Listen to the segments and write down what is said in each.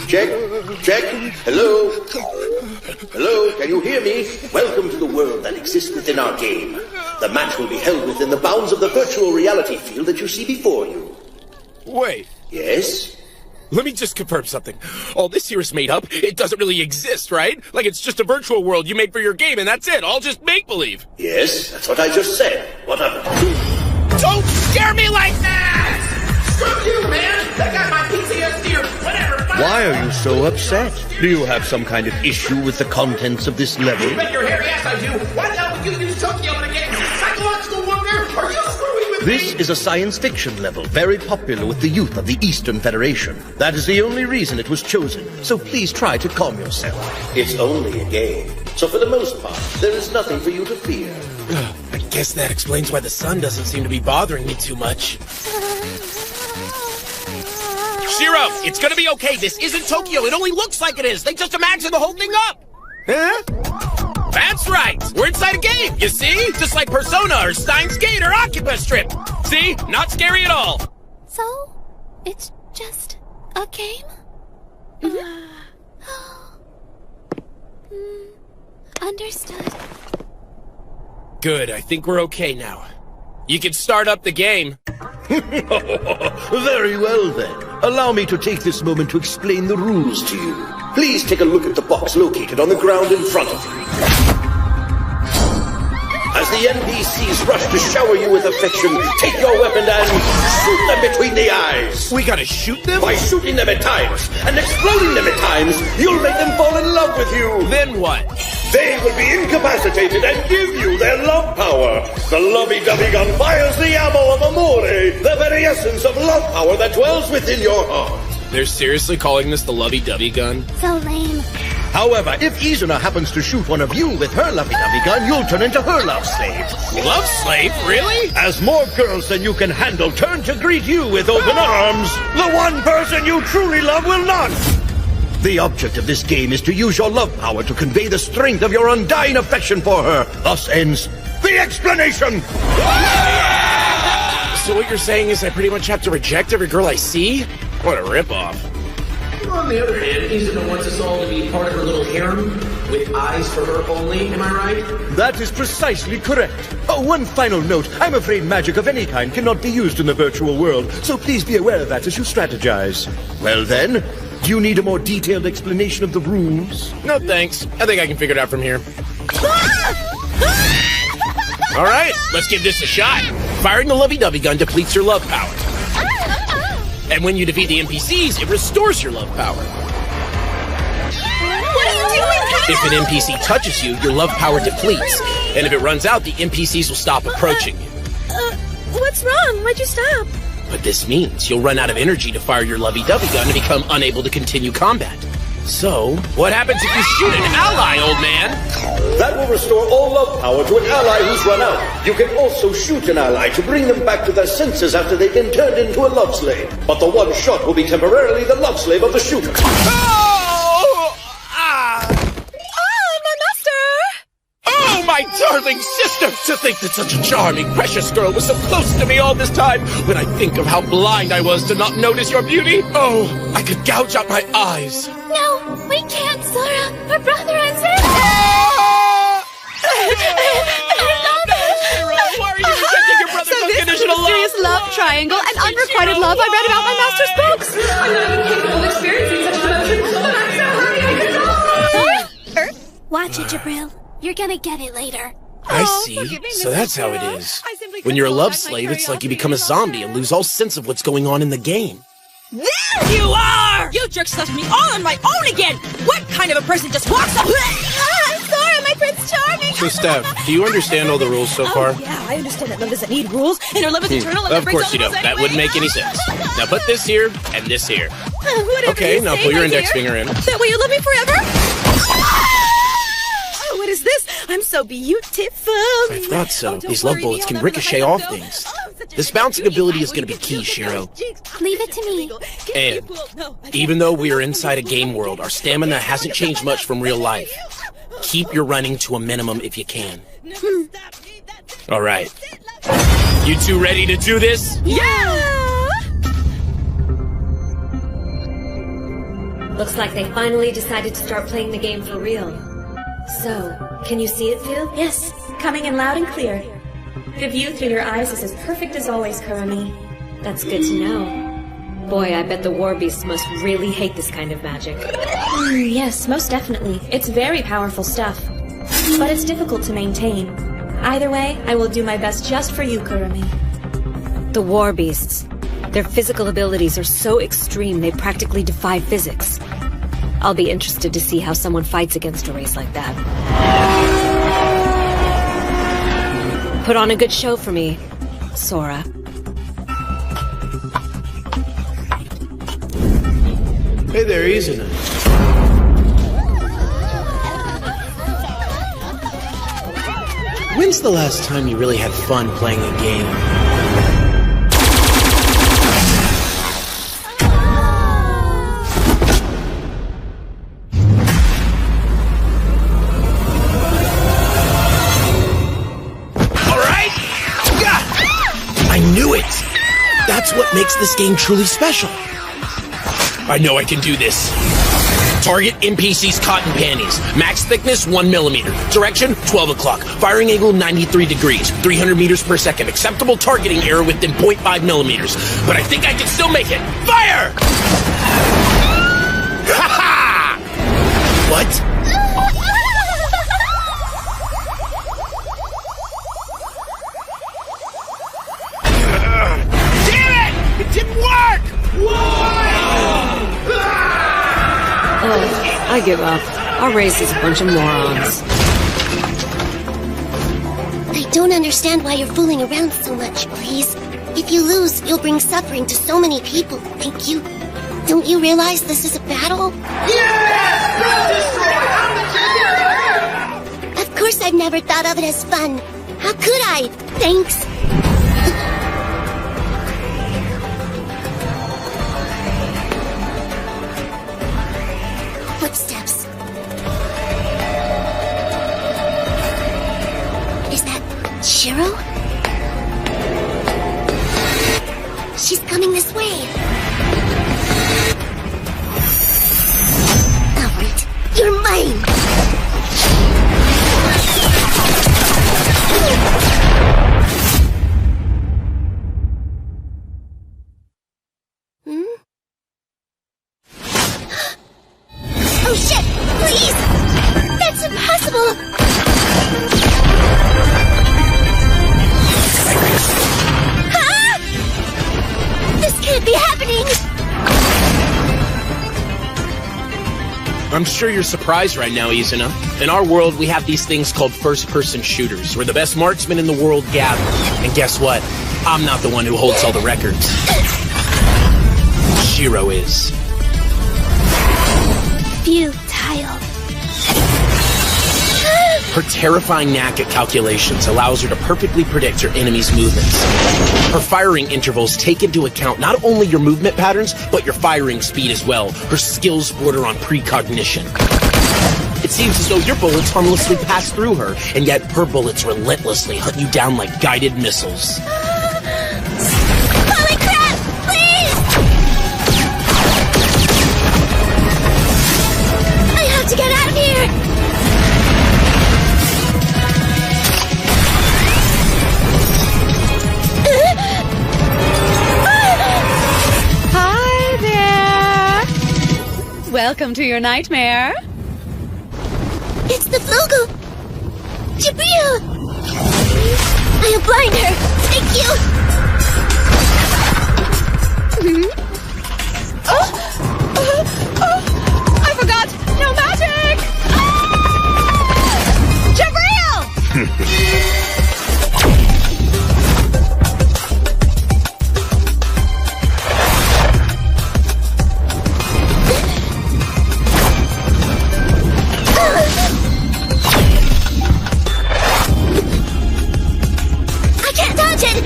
Check. Check. Hello. Hello, can you hear me? Welcome to the world that exists within our game. The match will be held within the bounds of the virtual reality field that you see before you. Wait. Yes? Let me just confirm something. All this here is made up. It doesn't really exist, right? Like it's just a virtual world you made for your game and that's it. All just make-believe. Yes, that's what I just said. What of it? Don't scare me like that! Screw you, man! That got my PTSD or whatever. Why are you so upset? Do you have some kind of issue with the contents of this level? Bet your hairy ass I do. Why the hell would you use Tokyo in a game? Psychological warfare? Are you screwing with me? This is a science fiction level, very popular with the youth of the Eastern Federation. That is the only reason it was chosen, so please try to calm yourself. It's only a game, so for the most part, there is nothing for you to fear. I guess that explains why the sun doesn't seem to be bothering me too much. Shiro, it's gonna be okay. This isn't Tokyo. It only looks like it is. They just imagine the whole thing up. Huh? That's right. We're inside a game, you see? Just like Persona or Steins Gate or Occupus Strip. See? Not scary at all. So, it's just a game? Understood. Good, I think we're okay now. You can start up the game. Very well then. Allow me to take this moment to explain the rules to you. Please take a look at the box located on the ground in front of you. As the NPCs rush to shower you with affection, take your weapon and shoot them between the eyes. We gotta shoot them? By shooting them at times and exploding them at times, you'll make them fall in love with you. Then what? They will be incapacitated and give you their love power. The lovey-dovey gun fires the ammo of amore, the very essence of love power that dwells within your heart. They're seriously calling this the lovey-dovey gun? So lame. However, if Izuna happens to shoot one of you with her lovey-dovey gun, you'll turn into her love slave. Love slave? Really? As more girls than you can handle turn to greet you with open arms, the one person you truly love will not. The object of this game is to use your love power to convey the strength of your undying affection for her. Thus ends the explanation! So what you're saying is I pretty much have to reject every girl I see? What a ripoff. On the other hand, Izuna wants us all to be part of her little harem, with eyes for her only, am I right? That is precisely correct. Oh, one final note. I'm afraid magic of any kind cannot be used in the virtual world, so please be aware of that as you strategize. Well then, do you need a more detailed explanation of the rules? No thanks. I think I can figure it out from here. Alright, let's give this a shot. Firing the lovey-dovey gun depletes your love power. And when you defeat the NPCs, it restores your love power. What are you doing, Kat? If an NPC touches you, your love power depletes. And if it runs out, the NPCs will stop approaching you. What's wrong? Why'd you stop? But this means you'll run out of energy to fire your lovey-dovey gun and become unable to continue combat. So, what happens if you shoot an ally, old man? That will restore all love power to an ally who's run out. You can also shoot an ally to bring them back to their senses after they've been turned into a love slave. But the one shot will be temporarily the love slave of the shooter. Oh! Ah! Oh, my master! Oh, my darling sister! To think that such a charming, precious girl was so close to me all this time. When I think of how blind I was to not notice your beauty, oh, I could gouge out my eyes. No, we can't, Sora. We're brother and sister. Shiro, why are you rejecting your brother's unconditional love? Mysterious love triangle and unrequited love I read about my master's books. I'm not capable of experiencing such emotion, but I'm so happy I can talk. Watch it, Jabril. You're gonna get it later. I see. So that's how it is. When you're a love slave, it's like you become a zombie and lose all sense of what's going on in the game. There you are! You jerks left me all on my own again! What kind of a person just walks up? Sora, my Prince Charming! So, Steph, do you understand all the rules so far? Yeah, I understand that love doesn't need rules, and our love is eternal, and Of course you don't. That wouldn't make any sense. Now put this here and this here. Okay, now pull your index finger in. That way you'll love me forever? Oh, what is this? I'm so beautiful. I thought so. These love bullets can ricochet off things. This bouncing ability is going to be key, Shiro. Leave it to me. And even though we are inside a game world, our stamina hasn't changed much from real life. Keep your running to a minimum if you can. All right. You two ready to do this? Yeah! Looks like they finally decided to start playing the game for real. So, can you see it, Phil? Yes, coming in loud and clear. The view through your eyes is as perfect as always, Kurumi. That's good to know. Boy, I bet the war beasts must really hate this kind of magic. Yes, most definitely. It's very powerful stuff. But it's difficult to maintain. Either way, I will do my best just for you, Kurumi. The war beasts. Their physical abilities are so extreme they practically defy physics. I'll be interested to see how someone fights against a race like that. Put on a good show for me, Sora. Hey there, Izuna. When's the last time you really had fun playing a game? That's what makes this game truly special. I know I can do this. Target NPC's cotton panties. Max thickness 1 millimeter. Direction 12 o'clock. Firing angle 93 degrees. 300 meters per second. Acceptable targeting error within 0.5 millimeters. But I think I can still make it. Fire! Ha ha! What? I give up. Our race is a bunch of morons. I don't understand why you're fooling around so much, please. If you lose, you'll bring suffering to so many people. Don't you realize this is a battle? Yes! Destroy! Of course I've never thought of it as fun. How could I? Thanks. Footsteps. Is that Shiro? She's coming this way. Alright, you're mine! Oh shit! Please! That's impossible! Ah! This can't be happening! I'm sure you're surprised right now, Izuna. In our world, we have these things called first-person shooters, where the best marksmen in the world gather. And guess what? I'm not the one who holds all the records. Shiro is. Futile. Her terrifying knack at calculations allows her to perfectly predict her enemy's movements. Her firing intervals take into account not only your movement patterns, but your firing speed as well. Her skills border on precognition. It seems as though your bullets harmlessly pass through her, and yet her bullets relentlessly hunt you down like guided missiles. Holy crap! Please! I have to get out of here! Hi there! Welcome to your nightmare. It's the Flugel! Jibril! I'll blind her! Thank you! I forgot! No magic! Jibril! I can't dodge it!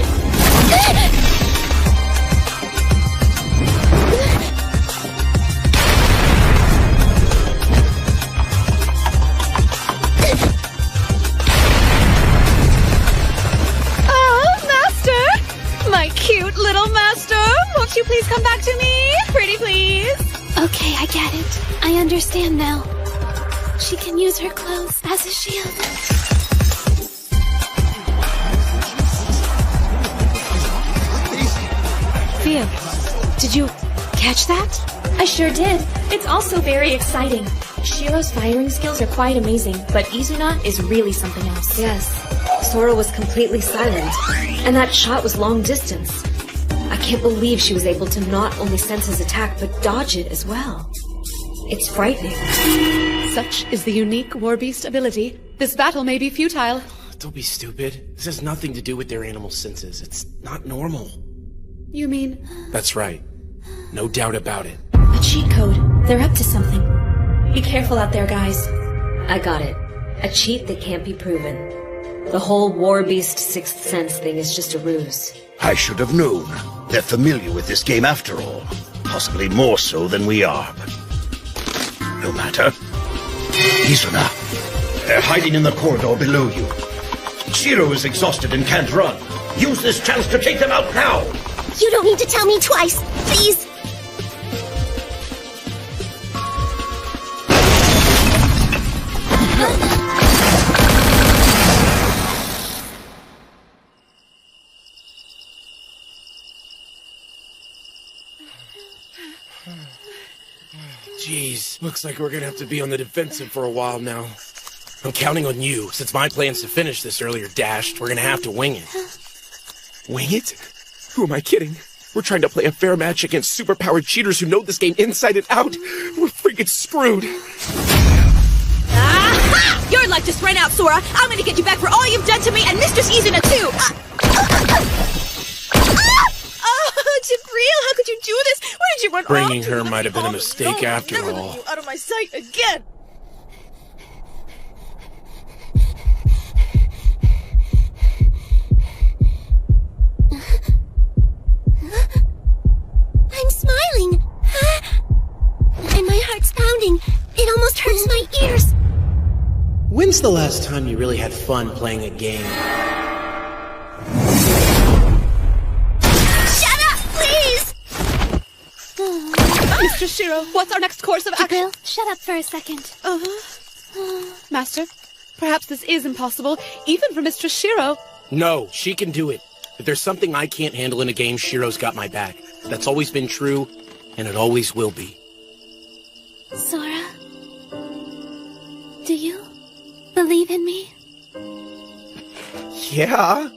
I understand now. She can use her clothes as a shield. Fia, did you catch that? I sure did. It's also very exciting. Shiro's firing skills are quite amazing, but Izuna is really something else. Yes. Sora was completely silent, and that shot was long distance. I can't believe she was able to not only sense his attack, but dodge it as well. It's frightening. Such is the unique Warbeast ability. This battle may be futile. Don't be stupid. This has nothing to do with their animal senses. It's not normal. You mean? That's right. No doubt about it. A cheat code. They're up to something. Be careful out there, guys. I got it. A cheat that can't be proven. The whole Warbeast Sixth Sense thing is just a ruse. I should have known. They're familiar with this game after all. Possibly more so than we are, but... no matter. Izuna. They're hiding in the corridor below you. Shiro is exhausted and can't run. Use this chance to take them out now! You don't need to tell me twice, please! Jeez, looks like we're gonna have to be on the defensive for a while now. I'm counting on you. Since my plan's to finish this earlier dashed, we're gonna have to wing it. Wing it? Who am I kidding? We're trying to play a fair match against superpowered cheaters who know this game inside and out. We're freaking screwed. Aha! Your life just ran out, Sora. I'm gonna get you back for all you've done to me and Mistress Izuna too. Oh, Jibril, how could you do this? Where did you run off? Bringing her might have been a mistake after never all. Let you out of my sight again. I'm smiling. And my heart's pounding. It almost hurts my ears. When's the last time you really had fun playing a game? Shut up, please! Mr. Shiro, what's our next course of action? Jibril, shut up for a second. Master, perhaps this is impossible, even for Mistress Shiro. No, she can do it. If there's something I can't handle in a game, Shiro's got my back. That's always been true, and it always will be. Sora, do you believe in me? Yeah?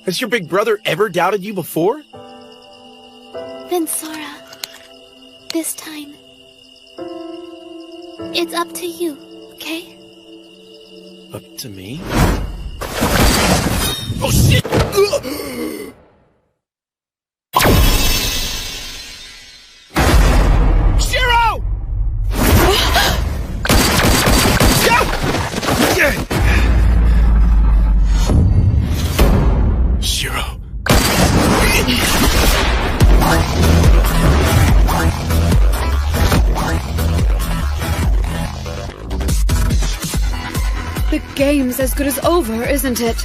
Has your big brother ever doubted you before? Then Sora, this time, it's up to you, okay? Up to me? Oh, shit! Shiro! Shiro. The game's as good as over, isn't it?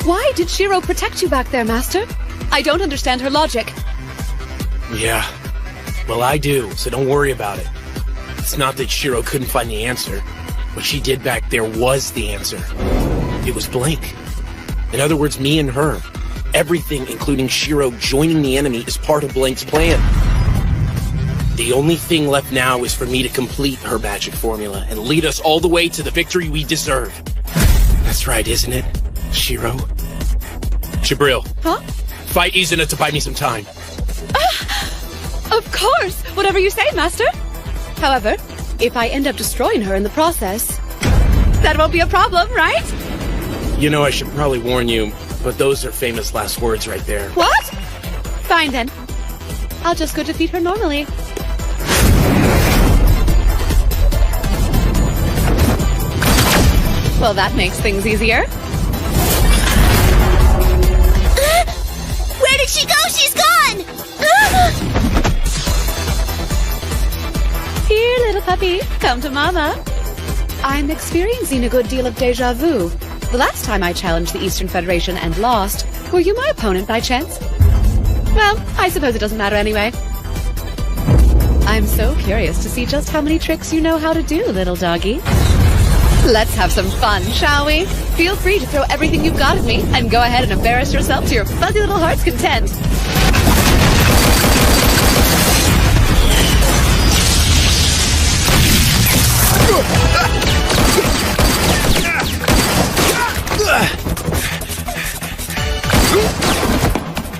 Why did Shiro protect you back there, Master? I don't understand her logic. Yeah. Well, I do, so don't worry about it. It's not that Shiro couldn't find the answer. What she did back there was the answer. It was Blink. In other words, me and her. Everything, including Shiro joining the enemy, is part of Blink's plan. The only thing left now is for me to complete her magic formula and lead us all the way to the victory we deserve. That's right, isn't it, Shiro? Jibril. Huh? Fight Izuna to buy me some time. Of course! Whatever you say, Master. However, if I end up destroying her in the process, that won't be a problem, right? You know, I should probably warn you, but those are famous last words right there. What? Fine then. I'll just go defeat her normally. Well, that makes things easier. Where did she go? She's gone! Here, little puppy, come to Mama. I'm experiencing a good deal of deja vu. The last time I challenged the Eastern Federation and lost, were you my opponent by chance? Well, I suppose it doesn't matter anyway. I'm so curious to see just how many tricks you know how to do, little doggy. Let's have some fun, shall we? Feel free to throw everything you've got at me, and go ahead and embarrass yourself to your fuzzy little heart's content.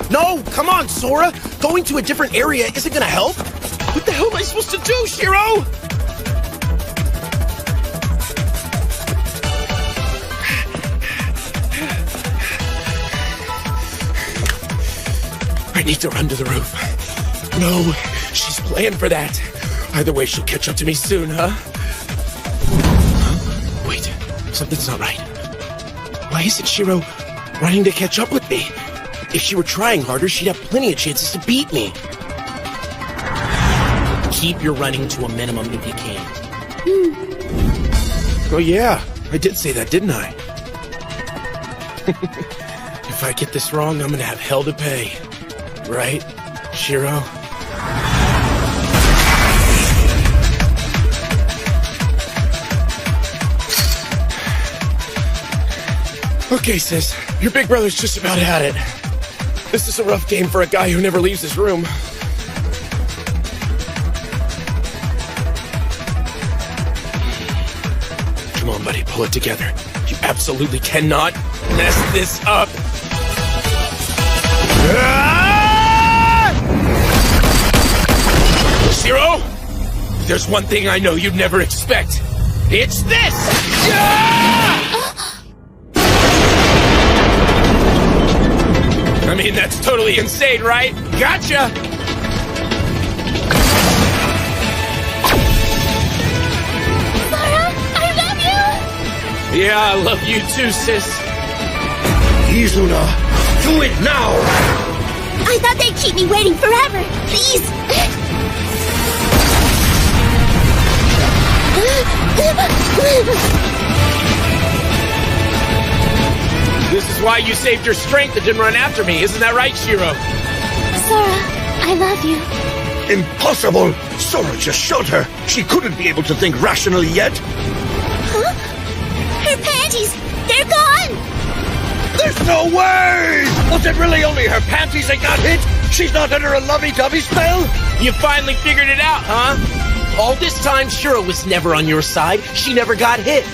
No, come on, Sora! Going to a different area isn't gonna help! What the hell am I supposed to do, Shiro? I need to run to the roof. No, she's playing for that. Either way, she'll catch up to me soon, huh? Wait, something's not right. Why isn't Shiro running to catch up with me? If she were trying harder, she'd have plenty of chances to beat me. Keep your running to a minimum if you can. Oh yeah, I did say that, didn't I? If I get this wrong, I'm gonna have hell to pay. Right, Shiro? Okay, sis. Your big brother's just about had it. This is a rough game for a guy who never leaves his room. Come on, buddy, pull it together. You absolutely cannot mess this up. Shiro, there's one thing I know you'd never expect. It's this! I mean, that's totally insane, right? Gotcha! Sora, I love you! Yeah, I love you too, sis. Izuna, do it now! I thought they'd keep me waiting forever. Please. This is why you saved your strength and didn't run after me. Isn't that right, Shiro? Sora, I love you. Impossible! Sora just shot her. She couldn't be able to think rationally yet. Huh? Her panties, they're gone! There's no way! Was it really only her panties that got hit? She's not under a lovey-dovey spell? You finally figured it out, huh? All this time, Shiro was never on your side. She never got hit.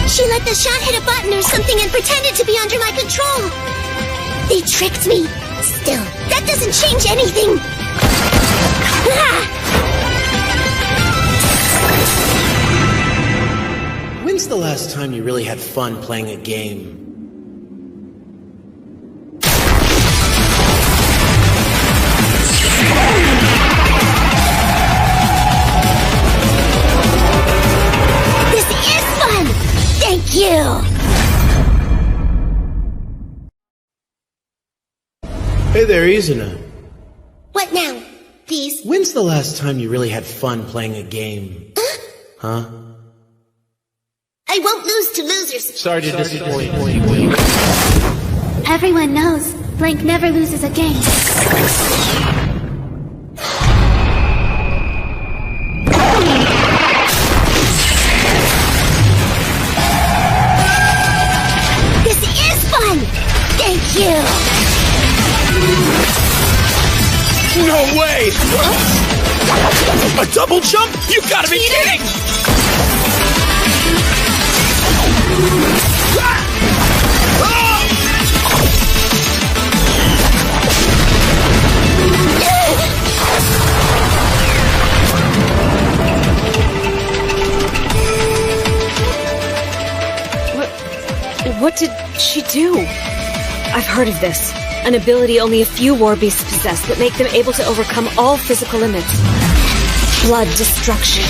She let the shot hit a button or something and pretended to be under my control. They tricked me. Still, that doesn't change anything. When's the last time you really had fun playing a game? This is fun! Thank you! Hey there, Izuna. What now? Please? When's the last time you really had fun playing a game? Huh? I won't lose to losers. Sorry to disappoint. Everyone knows Blank never loses a game. This is fun! Thank you! No way! A double jump? You gotta be kidding! What did she do? I've heard of this. An ability only a few war beasts possess that make them able to overcome all physical limits. Blood destruction.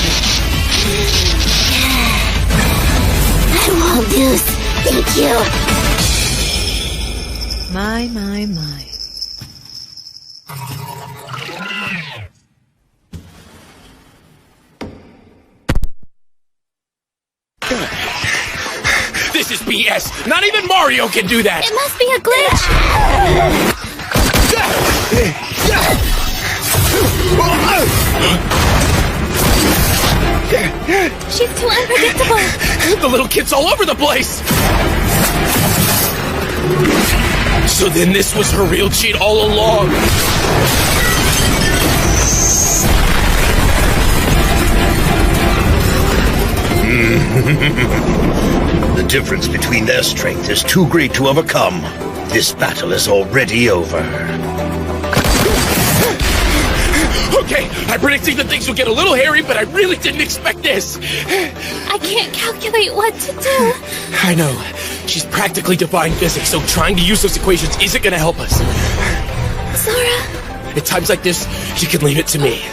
I won't lose. Thank you. My. This is BS. Not even Mario can do that. It must be a glitch. She's too unpredictable. The little kid's all over the place! So then this was her real cheat all along. The difference between their strength is too great to overcome. This battle is already over. Okay, I predicted that things would get a little hairy, but I really didn't expect this. I can't calculate what to do. I know. She's practically defying physics, so trying to use those equations isn't gonna help us. Sora. At times like this, you can leave it to me.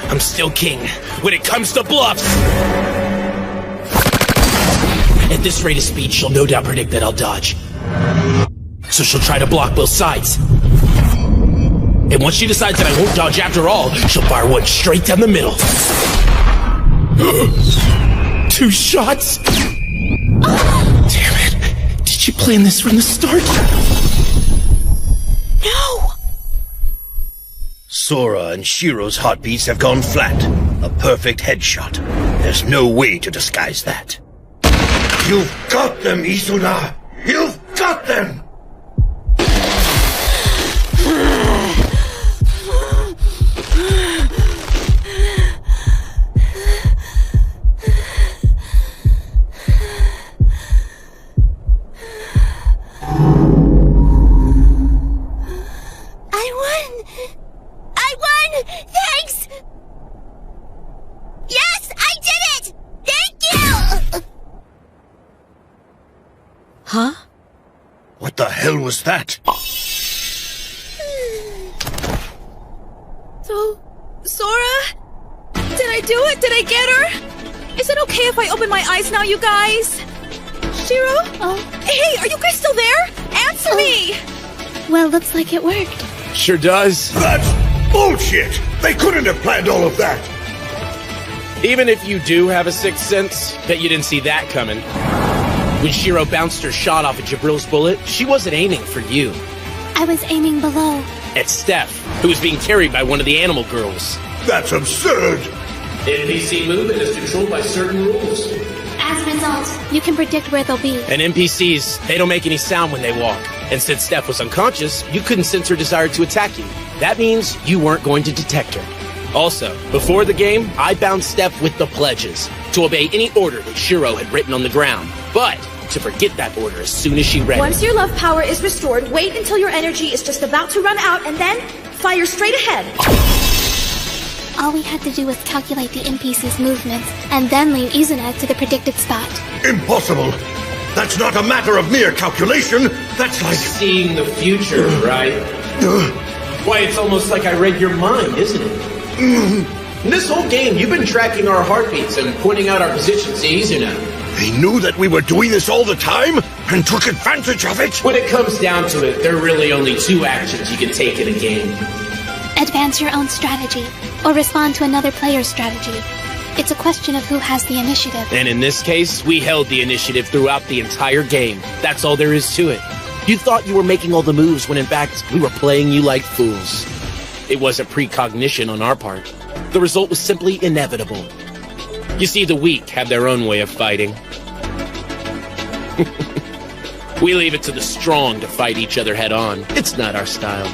I'm still king when it comes to bluffs. At this rate of speed, she'll no doubt predict that I'll dodge. So she'll try to block both sides. And once she decides that I won't dodge after all, she'll fire one straight down the middle. 2 shots? Damn it. Did she plan this from the start? No. Sora and Shiro's heartbeats have gone flat. A perfect headshot. There's no way to disguise that. You've got them, Izuna! You've got them! I won! Thanks! Yes, I did it! Thank you! Huh? What the hell was that? So, Sora? Did I do it? Did I get her? Is it okay if I open my eyes now, you guys? Shiro? Oh. Hey, are you guys still there? Answer me! Well, looks like it worked. Sure does. That's bullshit! They couldn't have planned all of that! Even if you do have a sixth sense, bet you didn't see that coming. When Shiro bounced her shot off of Jibril's bullet, she wasn't aiming for you. I was aiming below. At Steph, who was being carried by one of the animal girls. That's absurd! NPC movement is controlled by certain rules. As a result, you can predict where they'll be. And NPCs, they don't make any sound when they walk. And since Steph was unconscious, you couldn't sense her desire to attack you. That means you weren't going to detect her. Also, before the game, I bound Steph with the pledges to obey any order that Shiro had written on the ground, but to forget that order as soon as she read Once it. your love power is restored, wait until your energy is just about to run out, and then fire straight ahead. All we had to do was calculate the NPC's movements, and then lead Izuna to the predicted spot. Impossible! That's not a matter of mere calculation! That's like... Seeing the future, right? Why, it's almost like I read your mind, isn't it? In this whole game, you've been tracking our heartbeats and pointing out our positions to Izuna. They knew that we were doing this all the time and took advantage of it? When it comes down to it, there are really only 2 actions you can take in a game. Advance your own strategy, or respond to another player's strategy. It's a question of who has the initiative. And in this case, we held the initiative throughout the entire game. That's all there is to it. You thought you were making all the moves when in fact, we were playing you like fools. It wasn't precognition on our part. The result was simply inevitable. You see, the weak have their own way of fighting. We leave it to the strong to fight each other head on. It's not our style.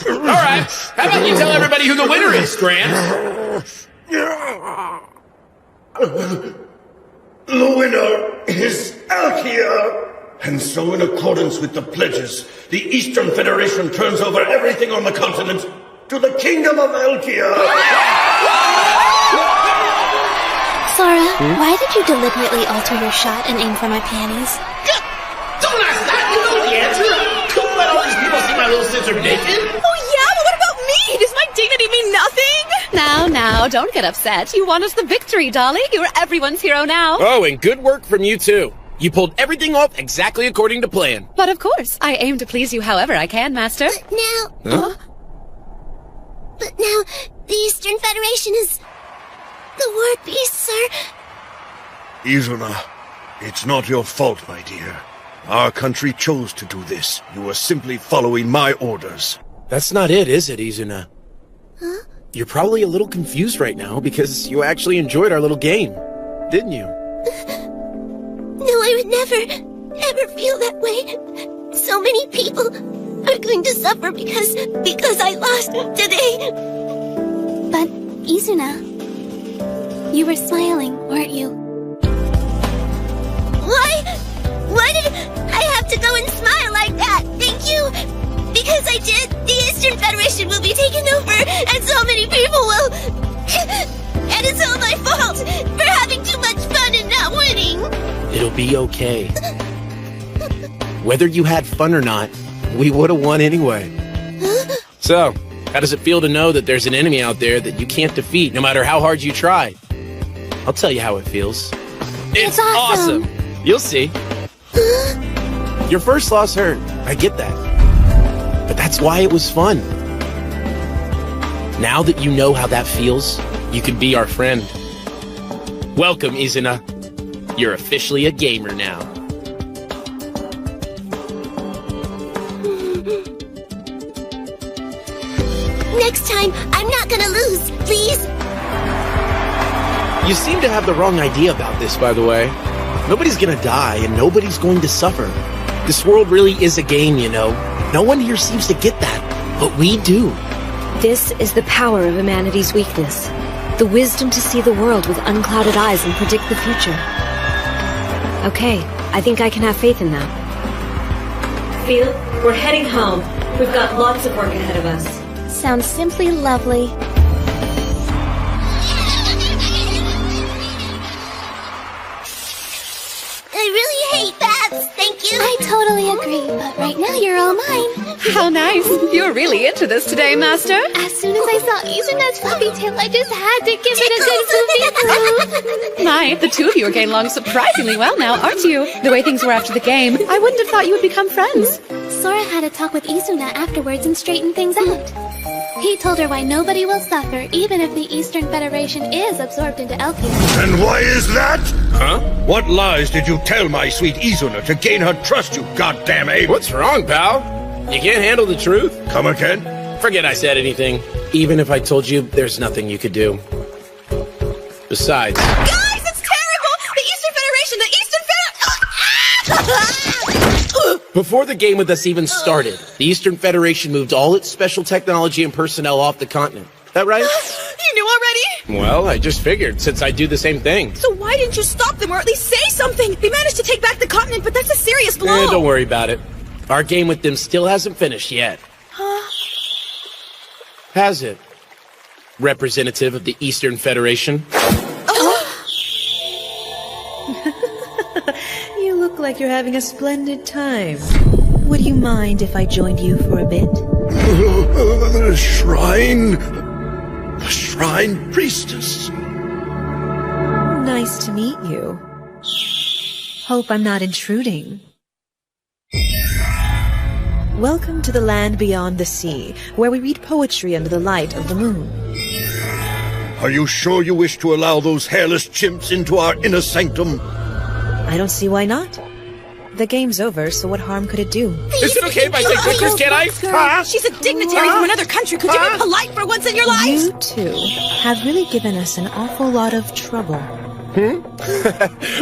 Alright, how about you tell everybody who the winner is, Grant? The winner is Alkia! And so, in accordance with the pledges, the Eastern Federation turns over everything on the continent to the Kingdom of Alkia! Sora, why did you deliberately alter your shot and aim for my panties? Don't ask that! You know the answer! Don't let all these people see my little sister naked! Oh yeah, but what about me? Does my dignity mean nothing? Now, don't get upset. You won us the victory, Dolly. You're everyone's hero now. Oh, and good work from you too. You pulled everything off exactly according to plan. But of course, I aim to please you however I can, Master. But now, the Eastern Federation is the War Beast, sir. Izuna, it's not your fault, my dear. Our country chose to do this. You were simply following my orders. That's not it, is it, Izuna? Huh? You're probably a little confused right now because you actually enjoyed our little game, didn't you? No, I would ever feel that way. So many people are going to suffer because I lost today. But, Izuna, you were smiling, weren't you? Why did I have to go and smile like that? Thank you. Because I did, the Eastern Federation will be taken over, and so many people will... And it's all my fault for having too much fun and not winning. It'll be okay. Whether you had fun or not, we would have won anyway. So, how does it feel to know that there's an enemy out there that you can't defeat no matter how hard you try? I'll tell you how it feels. It's awesome! You'll see. Your first loss hurt. I get that. But that's why it was fun. Now that you know how that feels, you can be our friend. Welcome, Izuna. You're officially a gamer now. Next time, I'm not gonna lose, please. You seem to have the wrong idea about this, by the way. Nobody's gonna die, and nobody's going to suffer. This world really is a game, you know. No one here seems to get that, but we do. This is the power of humanity's weakness. The wisdom to see the world with unclouded eyes and predict the future. Okay, I think I can have faith in that. Field, we're heading home. We've got lots of work ahead of us. Sounds simply lovely. I really hate bats, thank you. I totally agree, but right now you're all mine. How nice. You're really into this today, Master. As soon as I saw Izuna's puppy tail, I just had to give it a good poopy. My, the two of you are getting along surprisingly well now, aren't you? The way things were after the game, I wouldn't have thought you would become friends. Sora had a talk with Izuna afterwards and straightened things out. He told her why nobody will suffer, even if the Eastern Federation is absorbed into Elkia. And why is that? Huh? What lies did you tell my sweet Izuna to gain her trust, you goddamn ape? What's wrong, pal? You can't handle the truth? Come again? Forget I said anything. Even if I told you, there's nothing you could do. Besides... Guys, it's terrible! The Eastern Federation! Before the game with us even started, the Eastern Federation moved all its special technology and personnel off the continent. That right? You knew already? Well, I just figured, since I do the same thing. So why didn't you stop them or at least say something? They managed to take back the continent, but that's a serious blow. Don't worry about it. Our game with them still hasn't finished yet. Huh? Has it? Representative of the Eastern Federation? You look like you're having a splendid time. Would you mind if I joined you for a bit? The shrine? The shrine priestess. Nice to meet you. Hope I'm not intruding. Welcome to the land beyond the sea, where we read poetry under the light of the moon. Are you sure you wish to allow those hairless chimps into our inner sanctum? I don't see why not. The game's over, so what harm could it do? Is it okay if I take pictures, can I? Huh? She's a dignitary from another country. Could you be polite for once in your life? You two have really given us an awful lot of trouble.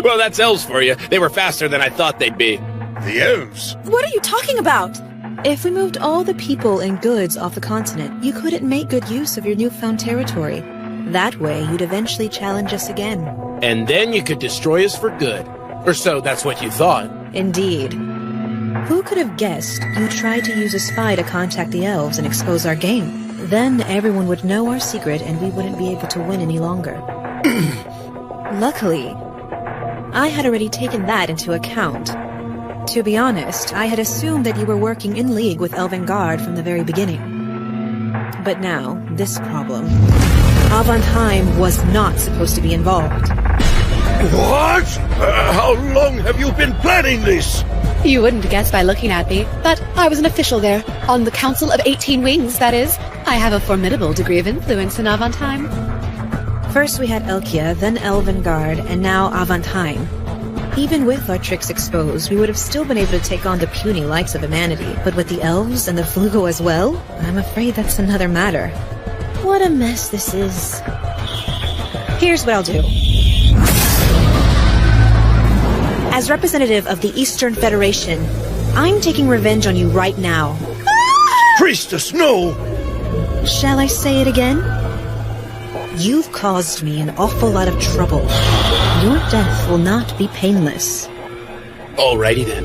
Well, that's elves for you. They were faster than I thought they'd be. The elves? What are you talking about? If we moved all the people and goods off the continent, you couldn't make good use of your newfound territory. That way, you'd eventually challenge us again. And then you could destroy us for good. Or so that's what you thought. Indeed. Who could have guessed you tried to use a spy to contact the elves and expose our game? Then everyone would know our secret and we wouldn't be able to win any longer. Luckily, I had already taken that into account. To be honest, I had assumed that you were working in league with Elvengard from the very beginning. But now, this problem. Avonheim was not supposed to be involved. What? How long have you been planning this? You wouldn't guess by looking at me, but I was an official there, on the Council of 18 Wings, that is. I have a formidable degree of influence in Avonheim. First we had Elkia, then Elvengard, and now Avonheim. Even with our tricks exposed, we would have still been able to take on the puny likes of humanity. But with the elves and the Flugo as well, I'm afraid that's another matter. What a mess this is. Here's what I'll do. As representative of the Eastern Federation, I'm taking revenge on you right now. Priestess, no! Shall I say it again? You've caused me an awful lot of trouble. Your death will not be painless. Alrighty then.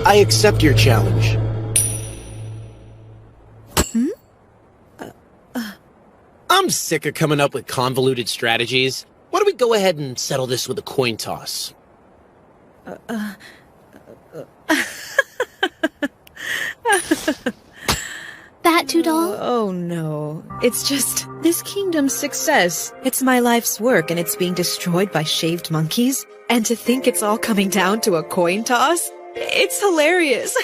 I accept your challenge. I'm sick of coming up with convoluted strategies. Why don't we go ahead and settle this with a coin toss? That Doodle? Oh no. It's just this kingdom's success. It's my life's work and it's being destroyed by shaved monkeys. And to think it's all coming down to a coin toss? It's hilarious.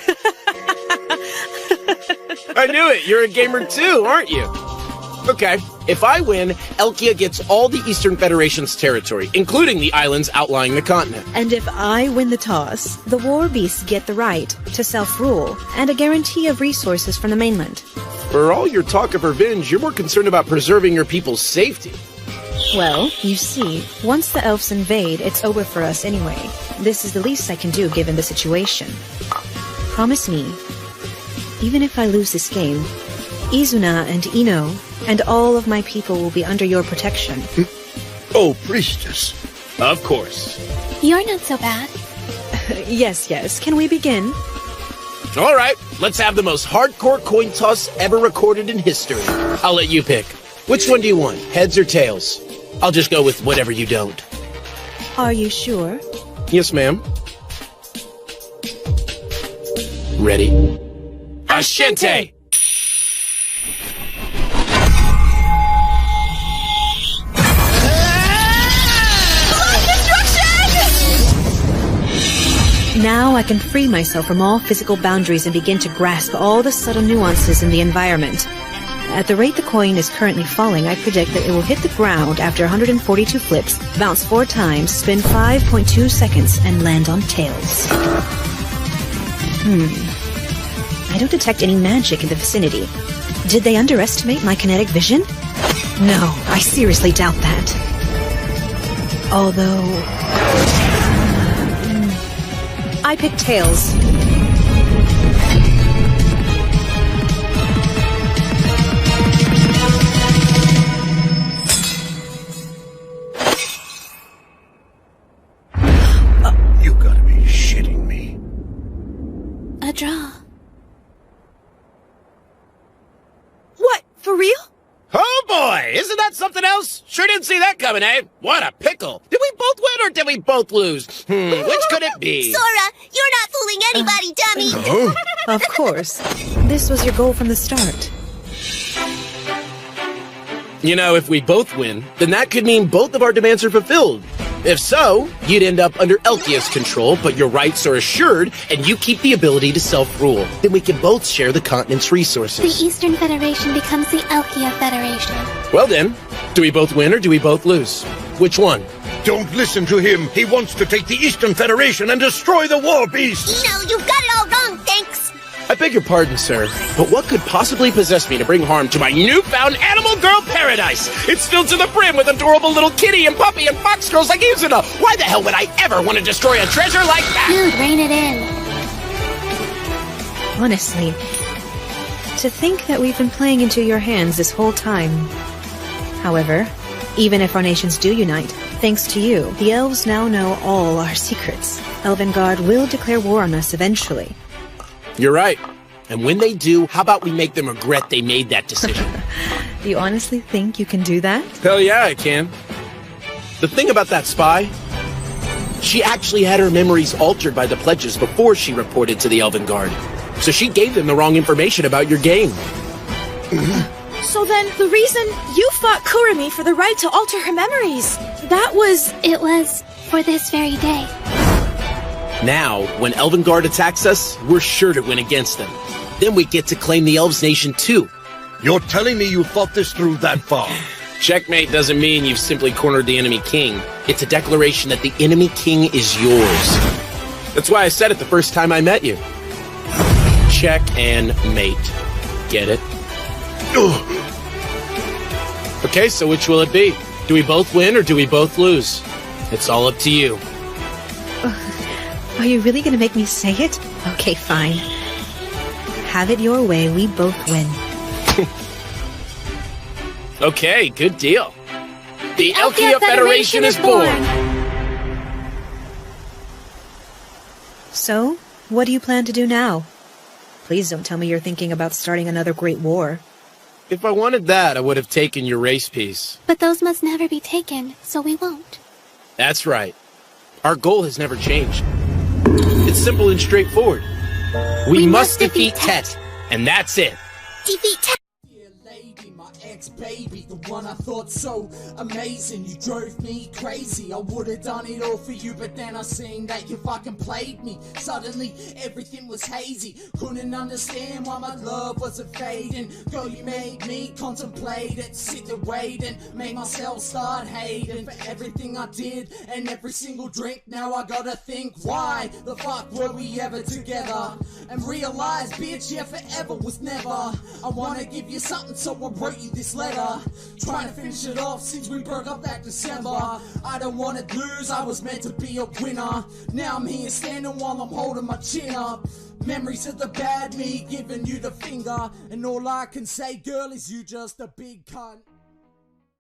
I knew it! You're a gamer too, aren't you? Okay, if I win, Elkia gets all the Eastern Federation's territory, including the islands outlying the continent. And if I win the toss, the war beasts get the right to self-rule and a guarantee of resources from the mainland. For all your talk of revenge, you're more concerned about preserving your people's safety. Well, you see, once the elves invade, it's over for us anyway. This is the least I can do given the situation. Promise me, even if I lose this game, Izuna and Ino and all of my people will be under your protection. Oh, Priestess. Of course. You're not so bad. Yes. Can we begin? All right, let's have the most hardcore coin toss ever recorded in history. I'll let you pick. Which one do you want, heads or tails? I'll just go with whatever you don't. Are you sure? Yes, ma'am. Ready? Ashente! Now I can free myself from all physical boundaries and begin to grasp all the subtle nuances in the environment. At the rate the coin is currently falling, I predict that it will hit the ground after 142 flips, bounce 4 times, spin 5.2 seconds, and land on tails. I don't detect any magic in the vicinity. Did they underestimate my kinetic vision? No, I seriously doubt that. Although... I picked tails. You gotta be shitting me. A draw. What? For real? Oh boy, isn't that something else? Sure didn't see that coming, eh? What a pickle. Did we both win or did we both lose? Which could it be? Sora, you're not fooling anybody, dummy! Of course. This was your goal from the start. You know, if we both win, then that could mean both of our demands are fulfilled. If so, you'd end up under Elkia's control, but your rights are assured, and you keep the ability to self-rule. Then we can both share the continent's resources. The Eastern Federation becomes the Elkia Federation. Well then, do we both win or do we both lose? Which one? Don't listen to him. He wants to take the Eastern Federation and destroy the war beasts. No, you've got it all wrong, thanks. I beg your pardon, sir, but what could possibly possess me to bring harm to my newfound animal girl paradise? It's filled to the brim with adorable little kitty and puppy and fox girls like Izuna. Why the hell would I ever want to destroy a treasure like that? Dude, rein it in. Honestly, to think that we've been playing into your hands this whole time. However, even if our nations do unite, thanks to you, the elves now know all our secrets. Elvengard will declare war on us eventually. You're right. And when they do, how about we make them regret they made that decision? Do you honestly think you can do that? Hell yeah, I can. The thing about that spy, she actually had her memories altered by the pledges before she reported to the Elvengard. So she gave them the wrong information about your game. So then, the reason you fought Kurumi for the right to alter her memories, that was... It was for this very day. Now, when Elvengard attacks us, we're sure to win against them. Then we get to claim the Elves Nation too. You're telling me you thought this through that far? Checkmate doesn't mean you've simply cornered the enemy king. It's a declaration that the enemy king is yours. That's why I said it the first time I met you. Check and mate. Get it? Okay, so which will it be? Do we both win or do we both lose? It's all up to you. Are you really gonna make me say it? Okay, fine. Have it your way, we both win. Okay, good deal. The Elkia Federation is born! So, what do you plan to do now? Please don't tell me you're thinking about starting another great war. If I wanted that, I would have taken your race piece. But those must never be taken, so we won't. That's right. Our goal has never changed. It's simple and straightforward. We must defeat Tet, and that's it. Defeat Tet! Baby, the one I thought so amazing. You drove me crazy. I would've done it all for you, but then I seen that you fucking played me. Suddenly everything was hazy. Couldn't understand why my love wasn't fading. Girl, you made me contemplate it, sit and wait, and made myself start hating for everything I did and every single drink. Now I gotta think, why the fuck were we ever together? And realize, bitch, yeah, forever was never. I wanna give you something, so I wrote you this letter, trying to finish it off since we broke up that December. I don't wanna lose, I was meant to be a winner. Now I'm here standing while I'm holding my chin up. Memories of the bad me giving you the finger, and all I can say, girl, is you just a big cunt.